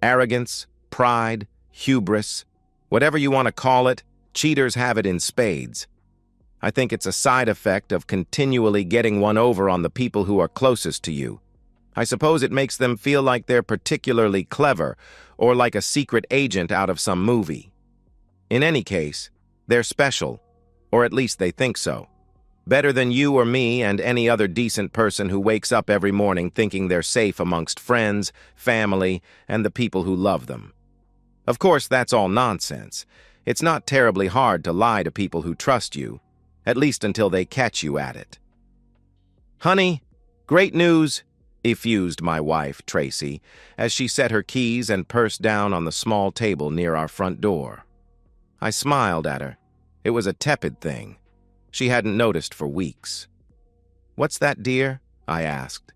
Arrogance, pride, hubris, whatever you want to call it, cheaters have it in spades. I think it's a side effect of continually getting one over on the people who are closest to you. I suppose it makes them feel like they're particularly clever or like a secret agent out of some movie. In any case, they're special, or at least they think so. Better than you or me and any other decent person who wakes up every morning thinking they're safe amongst friends, family, and the people who love them. Of course, that's all nonsense. It's not terribly hard to lie to people who trust you, at least until they catch you at it. "Honey, great news," effused my wife, Tracy, as she set her keys and purse down on the small table near our front door. I smiled at her. It was a tepid thing. She hadn't noticed for weeks. "What's that, dear?" I asked.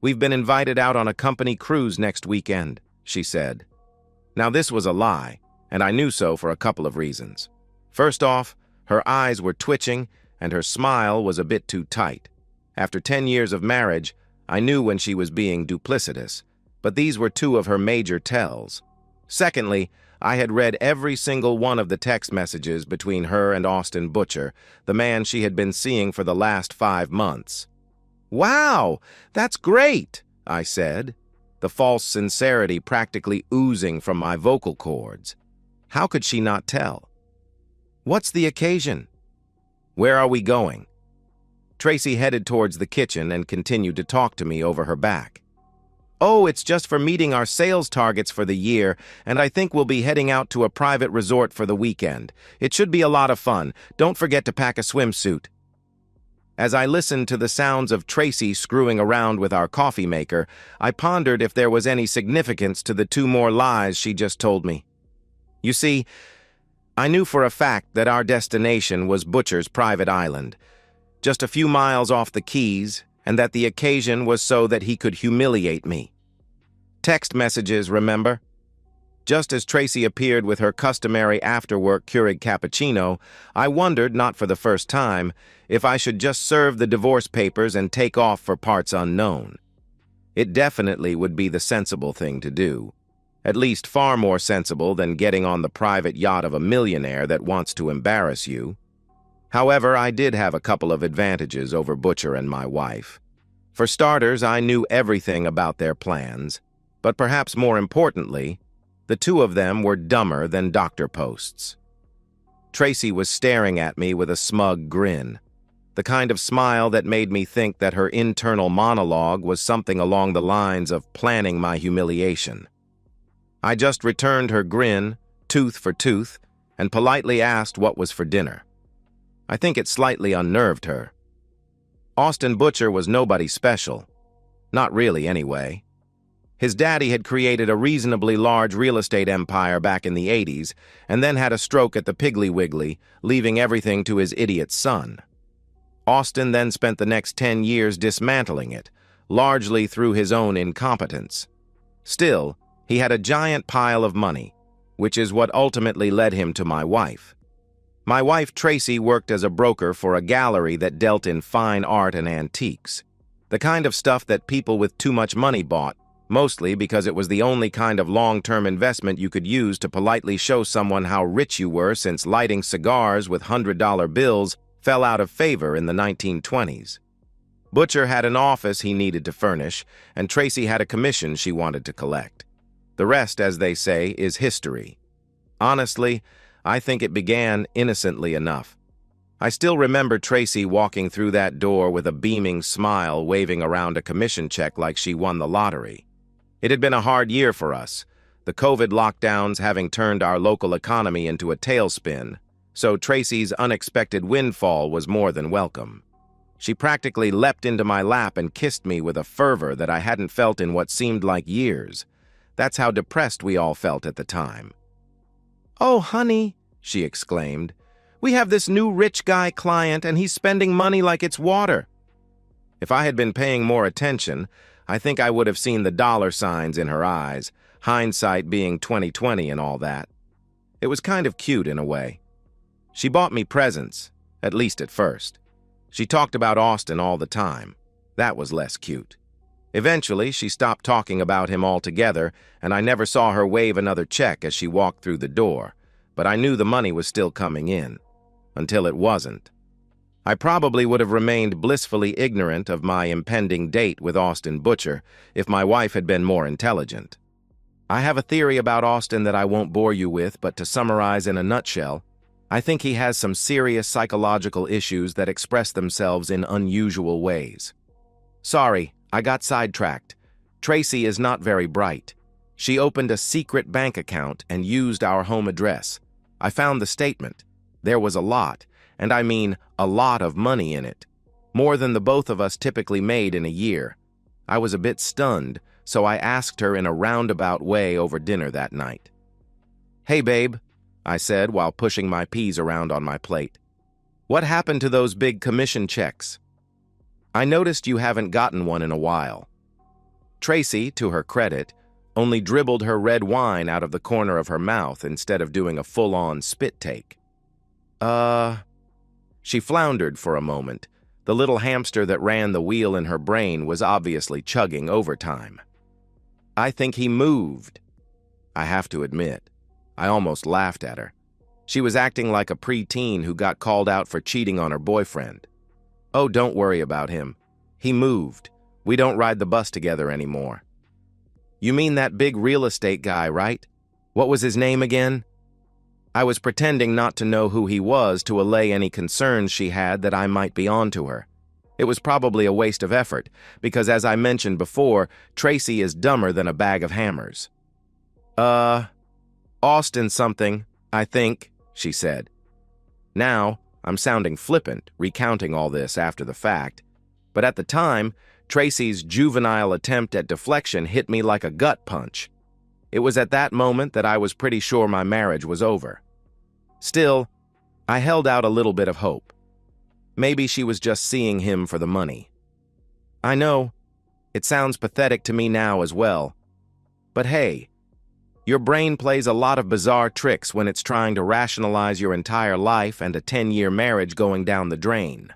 "We've been invited out on a company cruise next weekend," she said. Now this was a lie, and I knew so for a couple of reasons. First off, her eyes were twitching and her smile was a bit too tight. After 10 years of marriage, I knew when she was being duplicitous, but these were two of her major tells. Secondly, I had read every single one of the text messages between her and Austin Butcher, the man she had been seeing for the last 5 months. "Wow, that's great," I said, the false sincerity practically oozing from my vocal cords. How could she not tell? "What's the occasion? Where are we going?" Tracy headed towards the kitchen and continued to talk to me over her back. "Oh, it's just for meeting our sales targets for the year, and I think we'll be heading out to a private resort for the weekend. It should be a lot of fun. Don't forget to pack a swimsuit." As I listened to the sounds of Tracy screwing around with our coffee maker, I pondered if there was any significance to the 2 more lies she just told me. You see, I knew for a fact that our destination was Butcher's private island, just a few miles off the Keys, and that the occasion was so that he could humiliate me. Text messages, remember? Just as Tracy appeared with her customary after-work Keurig cappuccino, I wondered, not for the first time, if I should just serve the divorce papers and take off for parts unknown. It definitely would be the sensible thing to do. At least far more sensible than getting on the private yacht of a millionaire that wants to embarrass you. However, I did have a couple of advantages over Butcher and my wife. For starters, I knew everything about their plans, but perhaps more importantly, the 2 of them were dumber than doctor posts. Tracy was staring at me with a smug grin, the kind of smile that made me think that her internal monologue was something along the lines of planning my humiliation. I just returned her grin, tooth for tooth, and politely asked what was for dinner. I think it slightly unnerved her. Austin Butcher was nobody special. Not really, anyway. His daddy had created a reasonably large real estate empire back in the 80s, and then had a stroke at the Piggly Wiggly, leaving everything to his idiot son. Austin then spent the next 10 years dismantling it, largely through his own incompetence. Still, he had a giant pile of money, which is what ultimately led him to my wife. My wife, Tracy, worked as a broker for a gallery that dealt in fine art and antiques, the kind of stuff that people with too much money bought, mostly because it was the only kind of long-term investment you could use to politely show someone how rich you were, since lighting cigars with $100 bills fell out of favor in the 1920s. Butcher had an office he needed to furnish, and Tracy had a commission she wanted to collect. The rest, as they say, is history. Honestly, I think it began innocently enough. I still remember Tracy walking through that door with a beaming smile, waving around a commission check like she won the lottery. It had been a hard year for us, the COVID lockdowns having turned our local economy into a tailspin, so Tracy's unexpected windfall was more than welcome. She practically leapt into my lap and kissed me with a fervor that I hadn't felt in what seemed like years. That's how depressed we all felt at the time. "Oh, honey," she exclaimed, "we have this new rich guy client and he's spending money like it's water." If I had been paying more attention, I think I would have seen the dollar signs in her eyes, hindsight being 20/20 and all that. It was kind of cute in a way. She bought me presents, at least at first. She talked about Austin all the time. That was less cute. Eventually, she stopped talking about him altogether, and I never saw her wave another check as she walked through the door, but I knew the money was still coming in. Until it wasn't. I probably would have remained blissfully ignorant of my impending date with Austin Butcher if my wife had been more intelligent. I have a theory about Austin that I won't bore you with, but to summarize in a nutshell, I think he has some serious psychological issues that express themselves in unusual ways. Sorry, I got sidetracked. Tracy is not very bright. She opened a secret bank account and used our home address. I found the statement. There was a lot, and I mean a lot of money in it. More than the both of us typically made in a year. I was a bit stunned, so I asked her in a roundabout way over dinner that night. "Hey, babe," I said while pushing my peas around on my plate. "What happened to those big commission checks? I noticed you haven't gotten one in a while." Tracy, to her credit, only dribbled her red wine out of the corner of her mouth instead of doing a full-on spit take. She floundered for a moment. The little hamster that ran the wheel in her brain was obviously chugging overtime. "I think he moved." I have to admit, I almost laughed at her. She was acting like a preteen who got called out for cheating on her boyfriend. "Oh, don't worry about him. He moved. We don't ride the bus together anymore." "You mean that big real estate guy, right? What was his name again?" I was pretending not to know who he was to allay any concerns she had that I might be onto her. It was probably a waste of effort, because as I mentioned before, Tracy is dumber than a bag of hammers. Austin something, I think," she said. Now, I'm sounding flippant, recounting all this after the fact, but at the time, Tracy's juvenile attempt at deflection hit me like a gut punch. It was at that moment that I was pretty sure my marriage was over. Still, I held out a little bit of hope. Maybe she was just seeing him for the money. I know, it sounds pathetic to me now as well. But hey, your brain plays a lot of bizarre tricks when it's trying to rationalize your entire life and a 10-year marriage going down the drain.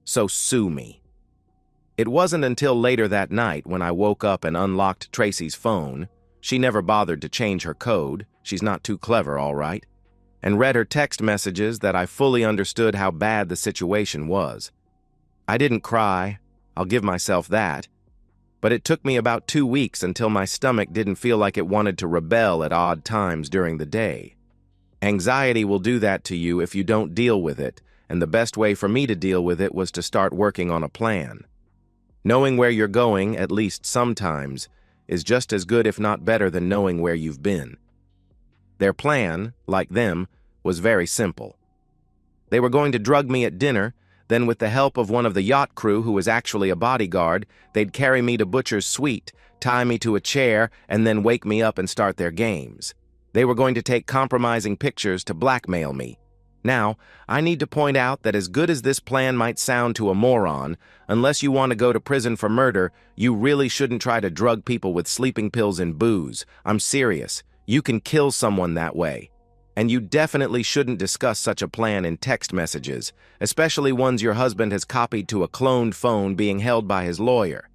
So sue me. It wasn't until later that night when I woke up and unlocked Tracy's phone. She never bothered to change her code, she's not too clever, all right, and read her text messages that I fully understood how bad the situation was. I didn't cry, I'll give myself that, but it took me about 2 weeks until my stomach didn't feel like it wanted to rebel at odd times during the day. Anxiety will do that to you if you don't deal with it, and the best way for me to deal with it was to start working on a plan. Knowing where you're going, at least sometimes, is just as good if not better than knowing where you've been. Their plan, like them, was very simple. They were going to drug me at dinner, then with the help of one of the yacht crew who was actually a bodyguard, they'd carry me to Butcher's suite, tie me to a chair, and then wake me up and start their games. They were going to take compromising pictures to blackmail me. Now, I need to point out that as good as this plan might sound to a moron, unless you want to go to prison for murder, you really shouldn't try to drug people with sleeping pills and booze. I'm serious. You can kill someone that way. And you definitely shouldn't discuss such a plan in text messages, especially ones your husband has copied to a cloned phone being held by his lawyer.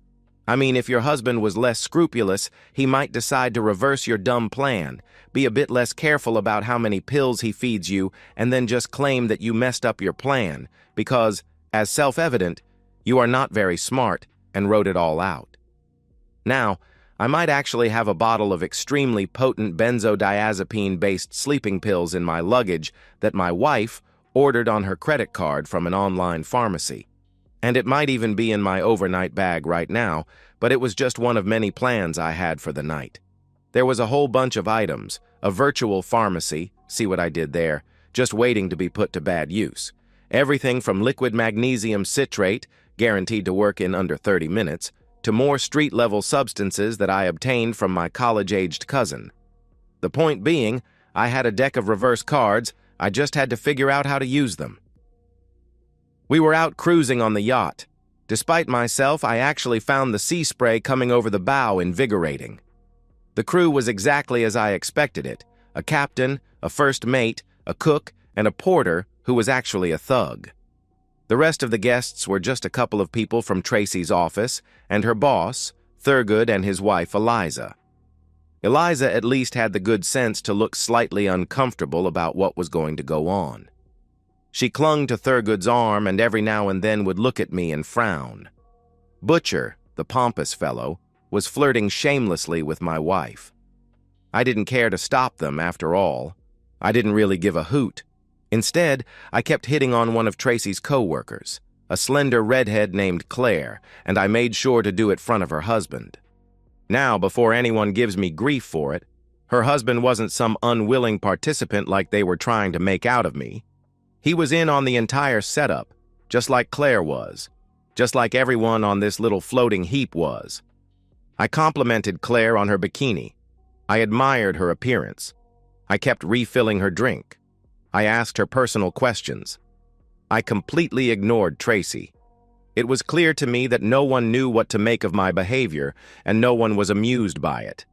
I mean, if your husband was less scrupulous, he might decide to reverse your dumb plan, be a bit less careful about how many pills he feeds you, and then just claim that you messed up your plan, because, as self-evident, you are not very smart and wrote it all out. Now, I might actually have a bottle of extremely potent benzodiazepine-based sleeping pills in my luggage that my wife ordered on her credit card from an online pharmacy. And it might even be in my overnight bag right now, but it was just one of many plans I had for the night. There was a whole bunch of items, a virtual pharmacy, see what I did there, just waiting to be put to bad use. Everything from liquid magnesium citrate, guaranteed to work in under 30 minutes, to more street-level substances that I obtained from my college-aged cousin. The point being, I had a deck of reverse cards, I just had to figure out how to use them. We were out cruising on the yacht. Despite myself, I actually found the sea spray coming over the bow invigorating. The crew was exactly as I expected it, a captain, a first mate, a cook, and a porter who was actually a thug. The rest of the guests were just a couple of people from Tracy's office, and her boss, Thurgood and his wife Eliza. Eliza at least had the good sense to look slightly uncomfortable about what was going to go on. She clung to Thurgood's arm and every now and then would look at me and frown. Butcher, the pompous fellow, was flirting shamelessly with my wife. I didn't care to stop them, after all. I didn't really give a hoot. Instead, I kept hitting on one of Tracy's co-workers, a slender redhead named Claire, and I made sure to do it in front of her husband. Now, before anyone gives me grief for it, her husband wasn't some unwilling participant like they were trying to make out of me. He was in on the entire setup, just like Claire was, just like everyone on this little floating heap was. I complimented Claire on her bikini. I admired her appearance. I kept refilling her drink. I asked her personal questions. I completely ignored Tracy. It was clear to me that no one knew what to make of my behavior, and no one was amused by it.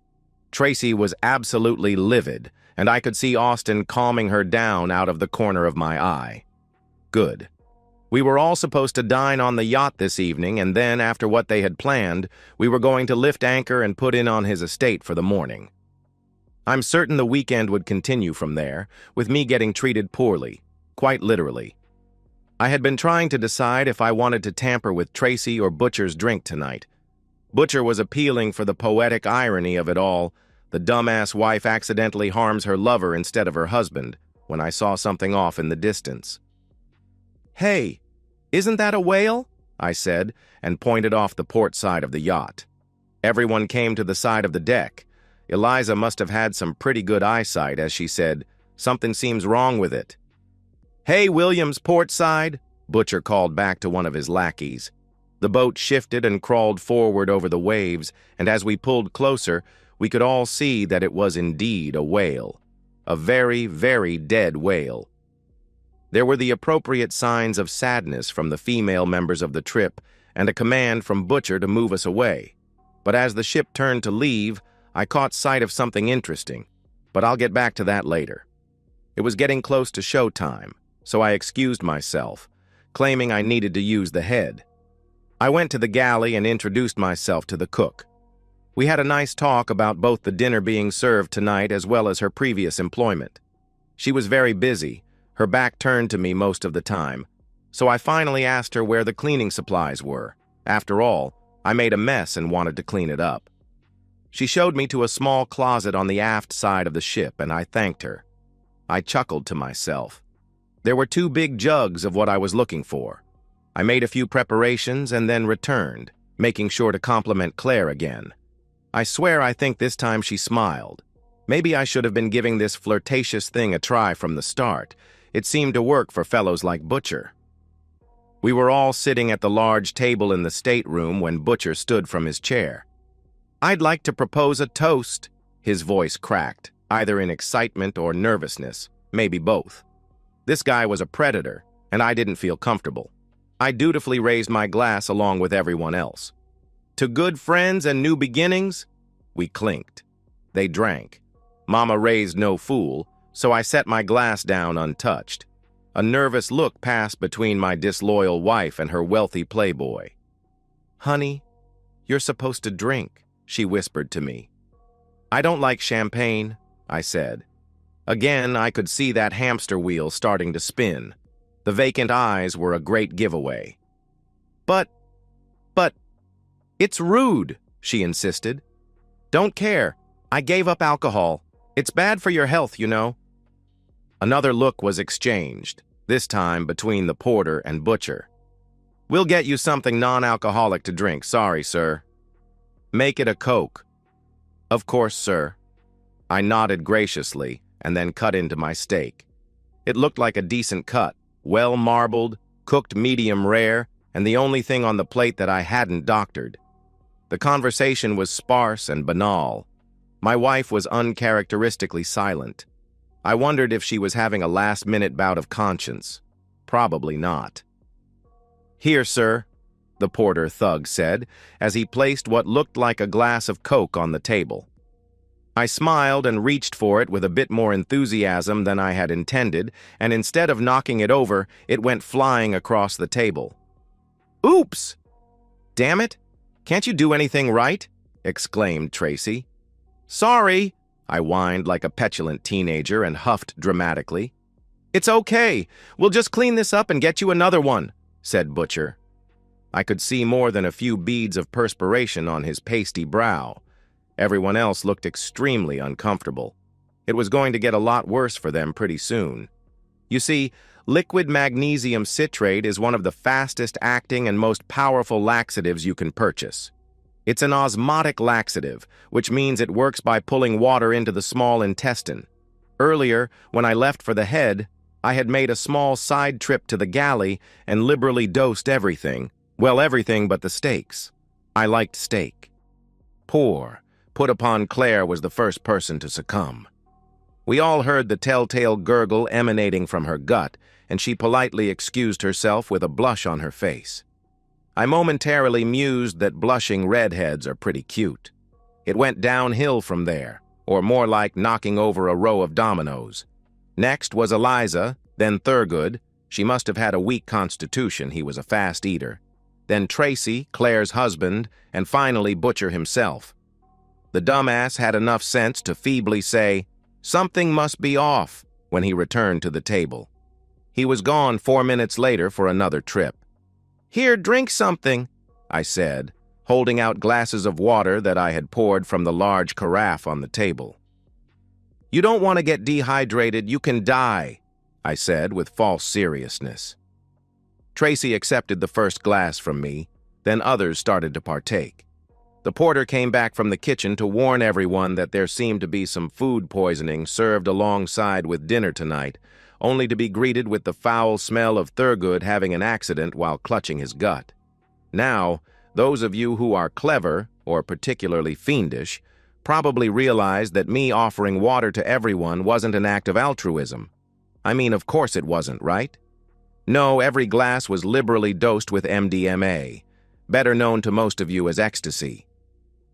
Tracy was absolutely livid, and I could see Austin calming her down out of the corner of my eye. Good. We were all supposed to dine on the yacht this evening, and then, after what they had planned, we were going to lift anchor and put in on his estate for the morning. I'm certain the weekend would continue from there, with me getting treated poorly, quite literally. I had been trying to decide if I wanted to tamper with Tracy or Butcher's drink tonight. Butcher was appealing for the poetic irony of it all. The dumbass wife accidentally harms her lover instead of her husband, when I saw something off in the distance. "Hey, isn't that a whale?" I said, and pointed off the port side of the yacht. Everyone came to the side of the deck. Eliza must have had some pretty good eyesight as she said, "Something seems wrong with it." "Hey, Williams, port side," Butcher called back to one of his lackeys. The boat shifted and crawled forward over the waves, and as we pulled closer, we could all see that it was indeed a whale. A very, very dead whale. There were the appropriate signs of sadness from the female members of the trip and a command from Butcher to move us away. But as the ship turned to leave, I caught sight of something interesting, but I'll get back to that later. It was getting close to showtime, so I excused myself, claiming I needed to use the head. I went to the galley and introduced myself to the cook. We had a nice talk about both the dinner being served tonight as well as her previous employment. She was very busy, her back turned to me most of the time, so I finally asked her where the cleaning supplies were. After all, I made a mess and wanted to clean it up. She showed me to a small closet on the aft side of the ship, and I thanked her. I chuckled to myself. There were 2 big jugs of what I was looking for. I made a few preparations and then returned, making sure to compliment Claire again. I swear I think this time she smiled. Maybe I should have been giving this flirtatious thing a try from the start. It seemed to work for fellows like Butcher. We were all sitting at the large table in the stateroom when Butcher stood from his chair. "I'd like to propose a toast," his voice cracked, either in excitement or nervousness, maybe both. This guy was a predator, and I didn't feel comfortable. I dutifully raised my glass along with everyone else. "To good friends and new beginnings?" We clinked. They drank. Mama raised no fool, so I set my glass down untouched. A nervous look passed between my disloyal wife and her wealthy playboy. "Honey, you're supposed to drink," she whispered to me. "I don't like champagne," I said. Again, I could see that hamster wheel starting to spin. The vacant eyes were a great giveaway. But, it's rude," she insisted. "Don't care. I gave up alcohol. It's bad for your health, you know." Another look was exchanged, this time between the porter and Butcher. "We'll get you something non-alcoholic to drink, sorry, sir." "Make it a Coke." "Of course, sir." I nodded graciously and then cut into my steak. It looked like a decent cut, well marbled, cooked medium rare, and the only thing on the plate that I hadn't doctored. The conversation was sparse and banal. My wife was uncharacteristically silent. I wondered if she was having a last-minute bout of conscience. Probably not. "Here, sir," the porter thug said, as he placed what looked like a glass of Coke on the table. I smiled and reached for it with a bit more enthusiasm than I had intended, and instead of knocking it over, it went flying across the table. "Oops! Damn it! Can't you do anything right?" exclaimed Tracy. "Sorry," I whined like a petulant teenager and huffed dramatically. "It's okay. We'll just clean this up and get you another one," said Butcher. I could see more than a few beads of perspiration on his pasty brow. Everyone else looked extremely uncomfortable. It was going to get a lot worse for them pretty soon. You see, liquid magnesium citrate is one of the fastest-acting and most powerful laxatives you can purchase. It's an osmotic laxative, which means it works by pulling water into the small intestine. Earlier, when I left for the head, I had made a small side trip to the galley and liberally dosed everything. Well, everything but the steaks. I liked steak. Poor, put upon Claire was the first person to succumb. We all heard the telltale gurgle emanating from her gut, and she politely excused herself with a blush on her face. I momentarily mused that blushing redheads are pretty cute. It went downhill from there, or more like knocking over a row of dominoes. Next was Eliza, then Thurgood. She must have had a weak constitution, he was a fast eater. Then Tracy, Claire's husband, and finally Butcher himself. The dumbass had enough sense to feebly say, "Something must be off," when he returned to the table. He was gone 4 minutes later for another trip. "Here, drink something," I said, holding out glasses of water that I had poured from the large carafe on the table. "You don't want to get dehydrated, you can die," I said with false seriousness. Tracy accepted the first glass from me, then others started to partake. The porter came back from the kitchen to warn everyone that there seemed to be some food poisoning served alongside with dinner tonight, only to be greeted with the foul smell of Thurgood having an accident while clutching his gut. Now, those of you who are clever, or particularly fiendish, probably realize that me offering water to everyone wasn't an act of altruism. I mean, of course it wasn't, right? No, every glass was liberally dosed with MDMA, better known to most of you as ecstasy.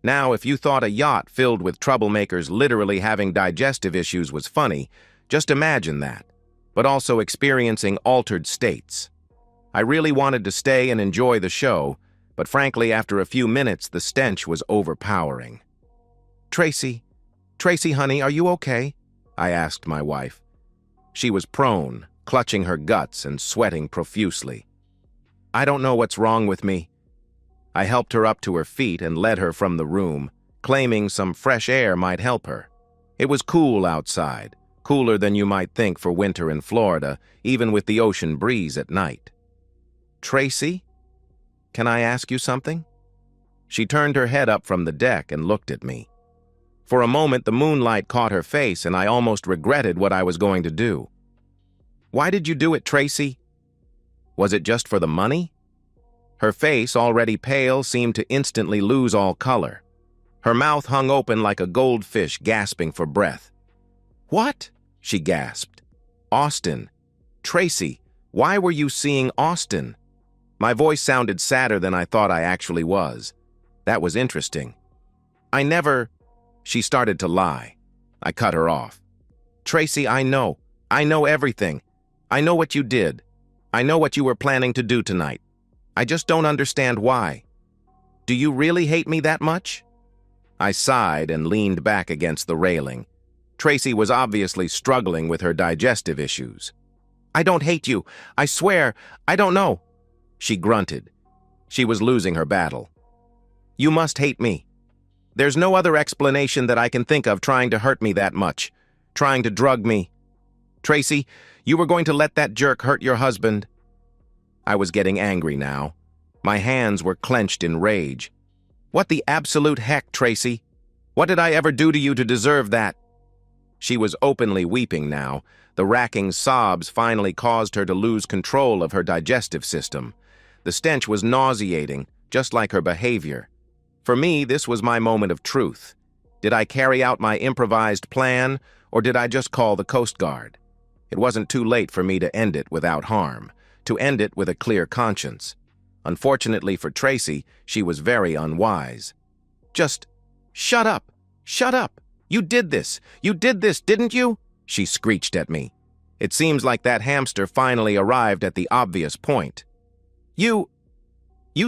Now, if you thought a yacht filled with troublemakers literally having digestive issues was funny, just imagine that, but also experiencing altered states. I really wanted to stay and enjoy the show, but frankly, after a few minutes, the stench was overpowering. Tracy, honey, are you okay?" I asked my wife. She was prone, clutching her guts and sweating profusely. "I don't know what's wrong with me." I helped her up to her feet and led her from the room, claiming some fresh air might help her. It was cool outside, cooler than you might think for winter in Florida, even with the ocean breeze at night. "Tracy, can I ask you something?" She turned her head up from the deck and looked at me. For a moment, the moonlight caught her face, and I almost regretted what I was going to do. "Why did you do it, Tracy? Was it just for the money?" Her face, already pale, seemed to instantly lose all color. Her mouth hung open like a goldfish gasping for breath. "What?" she gasped. "Austin. Tracy, why were you seeing Austin?" My voice sounded sadder than I thought I actually was. That was interesting. "I never—" She started to lie. I cut her off. "Tracy, I know. I know everything. I know what you did. I know what you were planning to do tonight. I just don't understand why. Do you really hate me that much?" I sighed and leaned back against the railing. Tracy was obviously struggling with her digestive issues. "I don't hate you. I swear, I don't know." She grunted. She was losing her battle. "You must hate me. There's no other explanation that I can think of trying to hurt me that much, trying to drug me. Tracy, you were going to let that jerk hurt your husband." I was getting angry now. My hands were clenched in rage. "What the absolute heck, Tracy? What did I ever do to you to deserve that?" She was openly weeping now. The racking sobs finally caused her to lose control of her digestive system. The stench was nauseating, just like her behavior. For me, this was my moment of truth. Did I carry out my improvised plan, or did I just call the Coast Guard? It wasn't too late for me to end it without harm, to end it with a clear conscience. Unfortunately for Tracy, she was very unwise. "Just shut up! Shut up! You did this! You did this, didn't you?" she screeched at me. It seems like that hamster finally arrived at the obvious point. You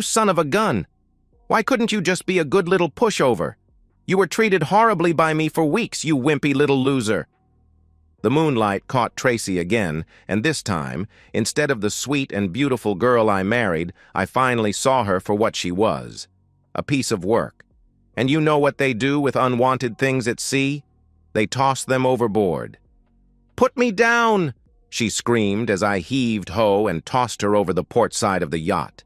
son of a gun! Why couldn't you just be a good little pushover? You were treated horribly by me for weeks, you wimpy little loser." The moonlight caught Tracy again, and this time, instead of the sweet and beautiful girl I married, I finally saw her for what she was, a piece of work. And you know what they do with unwanted things at sea? They toss them overboard. "Put me down!" she screamed as I heaved ho and tossed her over the port side of the yacht.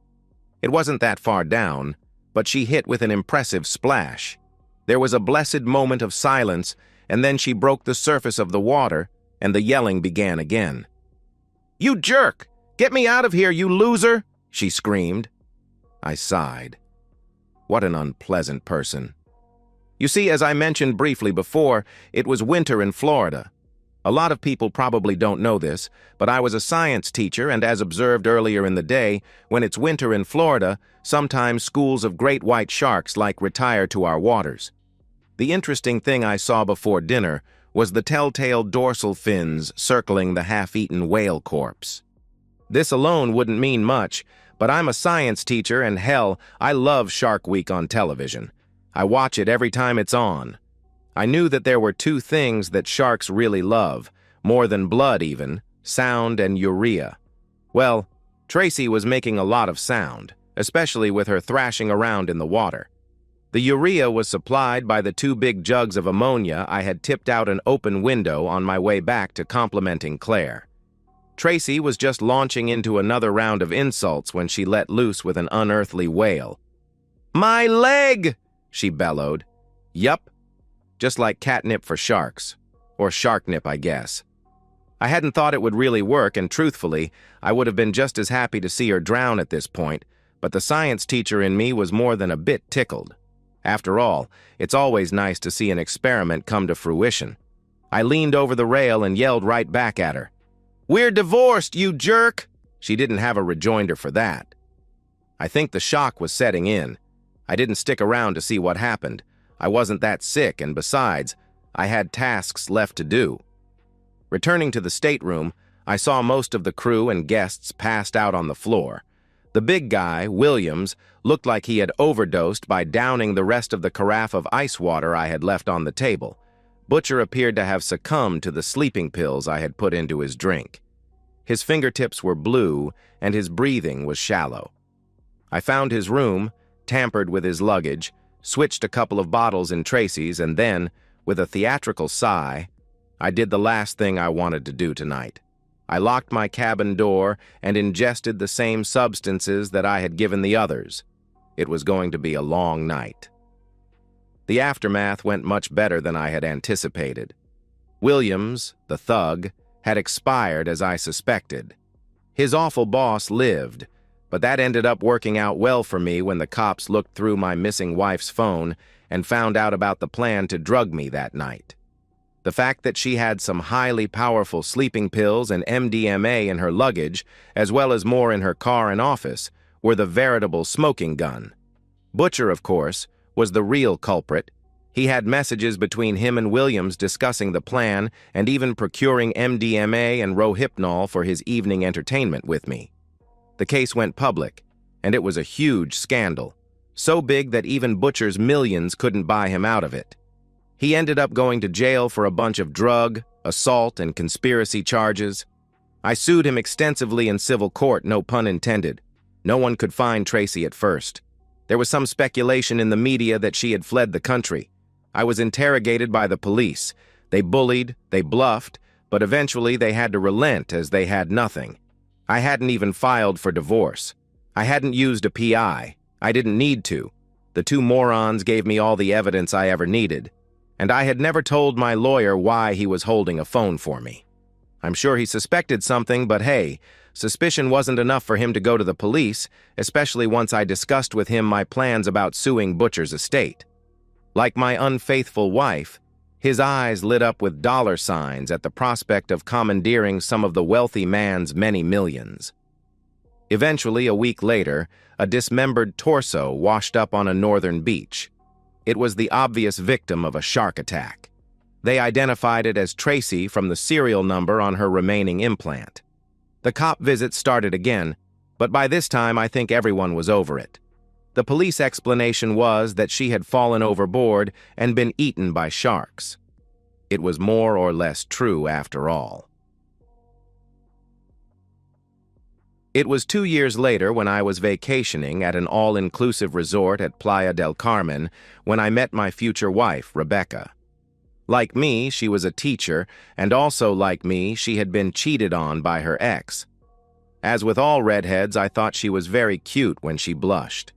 It wasn't that far down, but she hit with an impressive splash. There was a blessed moment of silence, and then she broke the surface of the water, and the yelling began again. "You jerk! Get me out of here, you loser!" she screamed. I sighed. What an unpleasant person. You see, as I mentioned briefly before, it was winter in Florida. A lot of people probably don't know this, but I was a science teacher, and as observed earlier in the day, when it's winter in Florida, sometimes schools of great white sharks retire to our waters. The interesting thing I saw before dinner was the telltale dorsal fins circling the half-eaten whale corpse. This alone wouldn't mean much, but I'm a science teacher, and hell, I love Shark Week on television. I watch it every time it's on. I knew that there were two things that sharks really love, more than blood even, sound and urea. Well, Tracy was making a lot of sound, especially with her thrashing around in the water. The urea was supplied by the 2 big jugs of ammonia I had tipped out an open window on my way back to complimenting Claire. Tracy was just launching into another round of insults when she let loose with an unearthly wail. "My leg!" she bellowed. Yup, just like catnip for sharks. Or sharknip, I guess. I hadn't thought it would really work, and truthfully, I would have been just as happy to see her drown at this point, but the science teacher in me was more than a bit tickled. After all, it's always nice to see an experiment come to fruition. I leaned over the rail and yelled right back at her. "We're divorced, you jerk!" She didn't have a rejoinder for that. I think the shock was setting in. I didn't stick around to see what happened. I wasn't that sick, and besides, I had tasks left to do. Returning to the stateroom, I saw most of the crew and guests passed out on the floor. The big guy, Williams, looked like he had overdosed by downing the rest of the carafe of ice water I had left on the table. Butcher appeared to have succumbed to the sleeping pills I had put into his drink. His fingertips were blue, and his breathing was shallow. I found his room, tampered with his luggage, switched a couple of bottles in Tracy's, and then, with a theatrical sigh, I did the last thing I wanted to do tonight. I locked my cabin door and ingested the same substances that I had given the others. It was going to be a long night. The aftermath went much better than I had anticipated. Williams, the thug, had expired as I suspected. His awful boss lived, but that ended up working out well for me when the cops looked through my missing wife's phone and found out about the plan to drug me that night. The fact that she had some highly powerful sleeping pills and MDMA in her luggage, as well as more in her car and office, were the veritable smoking gun. Butcher, of course, was the real culprit. He had messages between him and Williams discussing the plan and even procuring MDMA and Rohypnol for his evening entertainment with me. The case went public, and it was a huge scandal, so big that even Butcher's millions couldn't buy him out of it. He ended up going to jail for a bunch of drug, assault, and conspiracy charges. I sued him extensively in civil court, no pun intended. No one could find Tracy at first. There was some speculation in the media that she had fled the country. I was interrogated by the police. They bullied, they bluffed, but eventually they had to relent as they had nothing. I hadn't even filed for divorce. I hadn't used a PI. I didn't need to. The 2 morons gave me all the evidence I ever needed. And I had never told my lawyer why he was holding a phone for me. I'm sure he suspected something, but hey, suspicion wasn't enough for him to go to the police, especially once I discussed with him my plans about suing Butcher's estate. Like my unfaithful wife, his eyes lit up with dollar signs at the prospect of commandeering some of the wealthy man's many millions. Eventually, a week later, a dismembered torso washed up on a northern beach. It was the obvious victim of a shark attack. They identified it as Tracy from the serial number on her remaining implant. The cop visit started again, but by this time I think everyone was over it. The police explanation was that she had fallen overboard and been eaten by sharks. It was more or less true after all. It was 2 years later when I was vacationing at an all-inclusive resort at Playa del Carmen when I met my future wife, Rebecca. Like me, she was a teacher, and also like me, she had been cheated on by her ex. As with all redheads, I thought she was very cute when she blushed.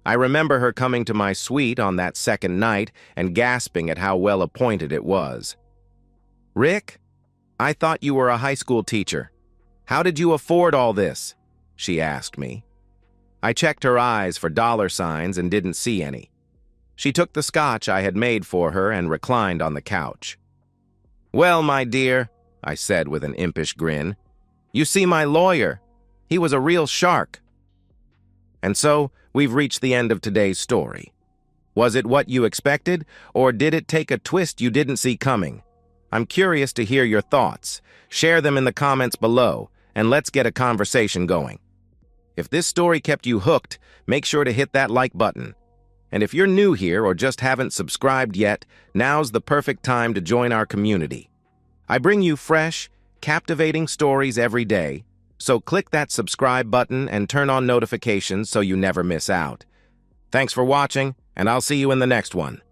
I remember her coming to my suite on that second night and gasping at how well appointed it was. "Rick, I thought you were a high school teacher. How did you afford all this?" she asked me. I checked her eyes for dollar signs and didn't see any. She took the scotch I had made for her and reclined on the couch. "Well, my dear," I said with an impish grin, "you see my lawyer. He was a real shark." And so, we've reached the end of today's story. Was it what you expected, or did it take a twist you didn't see coming? I'm curious to hear your thoughts. Share them in the comments below, and let's get a conversation going. If this story kept you hooked, make sure to hit that like button. And if you're new here or just haven't subscribed yet, now's the perfect time to join our community. I bring you fresh, captivating stories every day, so click that subscribe button and turn on notifications so you never miss out. Thanks for watching, and I'll see you in the next one.